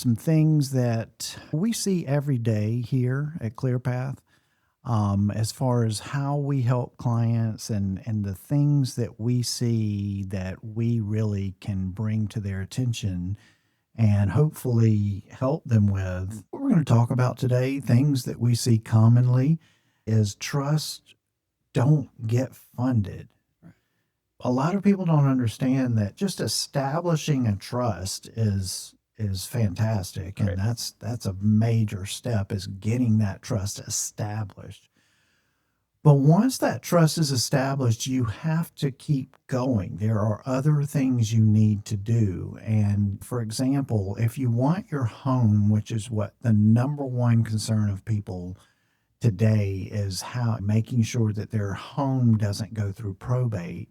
some things that we see every day here at ClearPath, as far as how we help clients and the things that we see that we really can bring to their attention and hopefully help them with. What we're going to talk about today, things that we see commonly, is trust don't get funded. A lot of people don't understand that just establishing a trust is fantastic, and that's a major step, is getting that trust established. But once that trust is established, you have to keep going. There are other things you need to do. And for example, if you want your home, which is what the number one concern of people today is, how making sure that their home doesn't go through probate.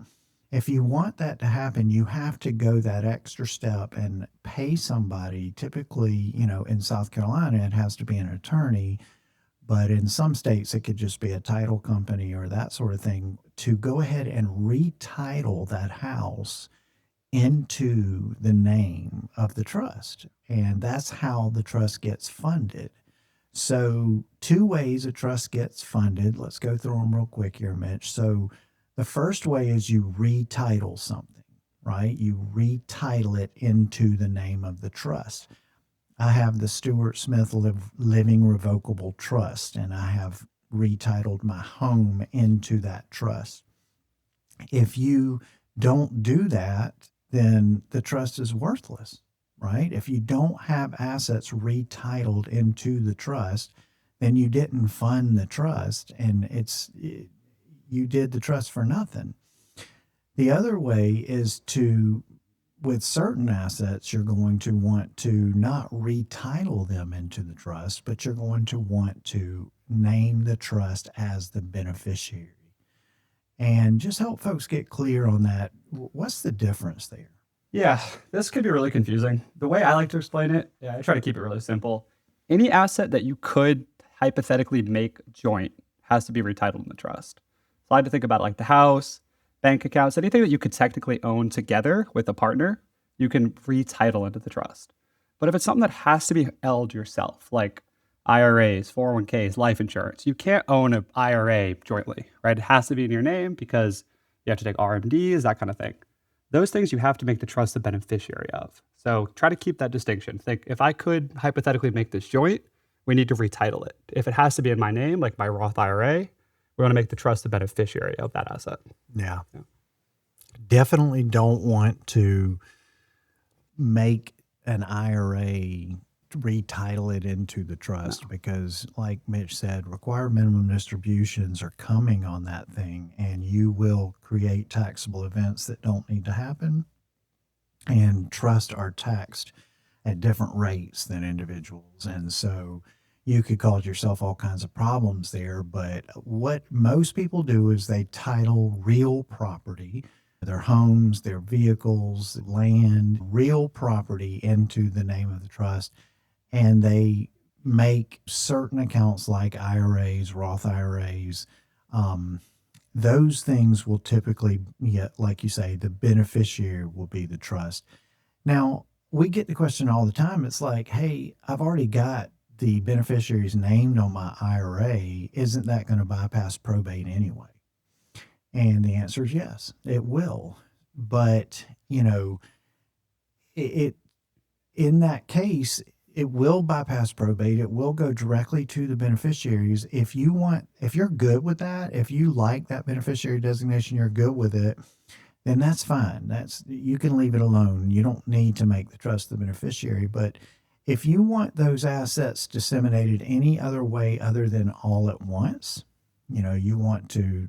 If you want that to happen, you have to go that extra step and pay somebody. Typically, in South Carolina, it has to be an attorney, but in some states, it could just be a title company or that sort of thing, to go ahead and retitle that house into the name of the trust. And that's how the trust gets funded. So 2 ways a trust gets funded. Let's go through them real quick here, Mitch. So the first way is you retitle something, right? You retitle it into the name of the trust. I have the Stewart Smith Living Revocable Trust, and I have retitled my home into that trust. If you don't do that, then the trust is worthless, right? If you don't have assets retitled into the trust, then you didn't fund the trust, and you did the trust for nothing. The other way is with certain assets, you're going to want to not retitle them into the trust, but you're going to want to name the trust as the beneficiary. And just help folks get clear on that. What's the difference there? Yeah, this could be really confusing. The way I like to explain it, I try to keep it really simple. Any asset that you could hypothetically make joint has to be retitled in the trust. So I like to think about like the house, bank accounts, anything that you could technically own together with a partner, you can retitle into the trust. But if it's something that has to be held yourself, like IRAs, 401ks, life insurance, you can't own an IRA jointly, right? It has to be in your name because you have to take RMDs, that kind of thing. Those things you have to make the trust the beneficiary of. So try to keep that distinction. Think, if I could hypothetically make this joint, we need to retitle it. If it has to be in my name, like my Roth IRA, we want to make the trust the beneficiary of that asset. Yeah. Definitely don't want to make an IRA retitle it into the trust, because like Mitch said, required minimum distributions are coming on that thing, and you will create taxable events that don't need to happen. And trusts are taxed at different rates than individuals. And so you could cause yourself all kinds of problems there. But what most people do is they title real property, their homes, their vehicles, land, real property into the name of the trust. And they make certain accounts like IRAs, Roth IRAs. Those things will typically, like you say, the beneficiary will be the trust. Now, we get the question all the time. It's like, hey, I've already got the beneficiary's named on my IRA. Isn't that going to bypass probate anyway? And the answer is yes, it will. But, it in that case, it will bypass probate. It will go directly to the beneficiaries. If you're good with that, if you like that beneficiary designation, you're good with it, then that's fine. You can leave it alone. You don't need to make the trust the beneficiary. But if you want those assets disseminated any other way other than all at once, you want to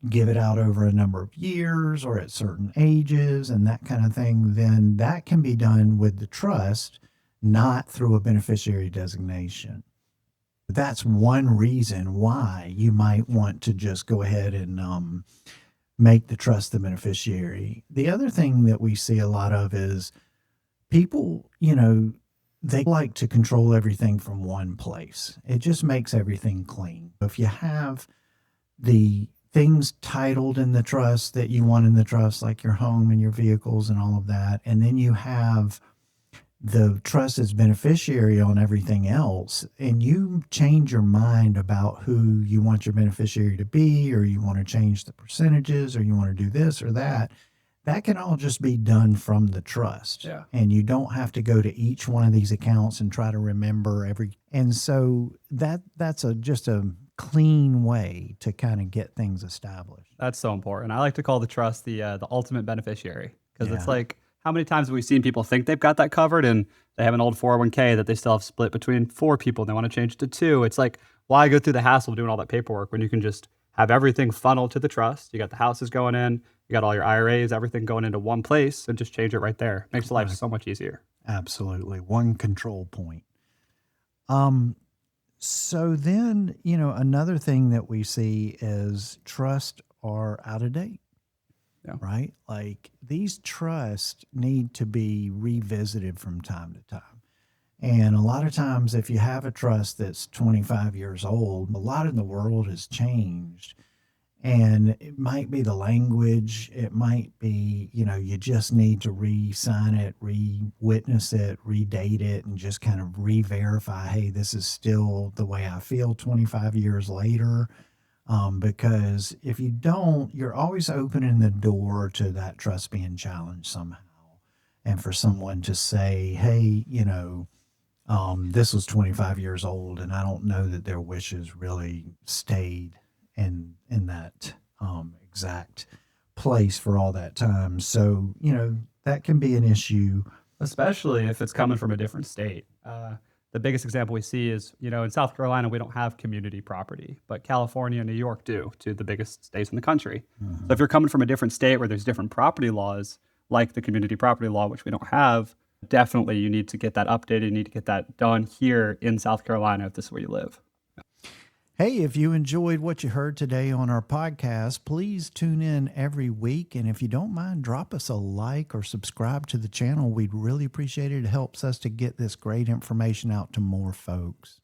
give it out over a number of years or at certain ages and that kind of thing, then that can be done with the trust, not through a beneficiary designation. That's one reason why you might want to just go ahead and make the trust the beneficiary. The other thing that we see a lot of is people, they like to control everything from one place. It just makes everything clean. If you have the things titled in the trust that you want in the trust, like your home and your vehicles and all of that, and then you have the trust is beneficiary on everything else, and you change your mind about who you want your beneficiary to be, or you want to change the percentages, or you want to do this or that, that can all just be done from the trust. Yeah. And you don't have to go to each one of these accounts and try to remember every. And so that's just a clean way to kind of get things established. That's so important. I like to call the trust the ultimate beneficiary, because it's Yeah. like, how many times have we seen people think they've got that covered and they have an old 401k that they still have split between 4 people and they want to change it to 2? It's like, why go through the hassle of doing all that paperwork when you can just have everything funneled to the trust? You got the houses going in, you got all your IRAs, everything going into one place, and just change it right there. Makes life so much easier. Absolutely. One control point. So then, another thing that we see is trusts are out of date. Yeah. Right? Like these trusts need to be revisited from time to time. And a lot of times, if you have a trust that's 25 years old, a lot in the world has changed. And it might be the language, it might be, you just need to re-sign it, re-witness it, redate it, and just kind of re-verify, hey, this is still the way I feel 25 years later. Because if you don't, you're always opening the door to that trust being challenged somehow. And for someone to say, hey, this was 25 years old and I don't know that their wishes really stayed in that exact place for all that time. So, that can be an issue. Especially if it's coming from a different state. The biggest example we see is, in South Carolina, we don't have community property, but California and New York do, two of the biggest states in the country. Mm-hmm. So if you're coming from a different state where there's different property laws, like the community property law, which we don't have, definitely you need to get that updated. You need to get that done here in South Carolina if this is where you live. Hey, if you enjoyed what you heard today on our podcast, please tune in every week. And if you don't mind, drop us a like or subscribe to the channel. We'd really appreciate it. It helps us to get this great information out to more folks.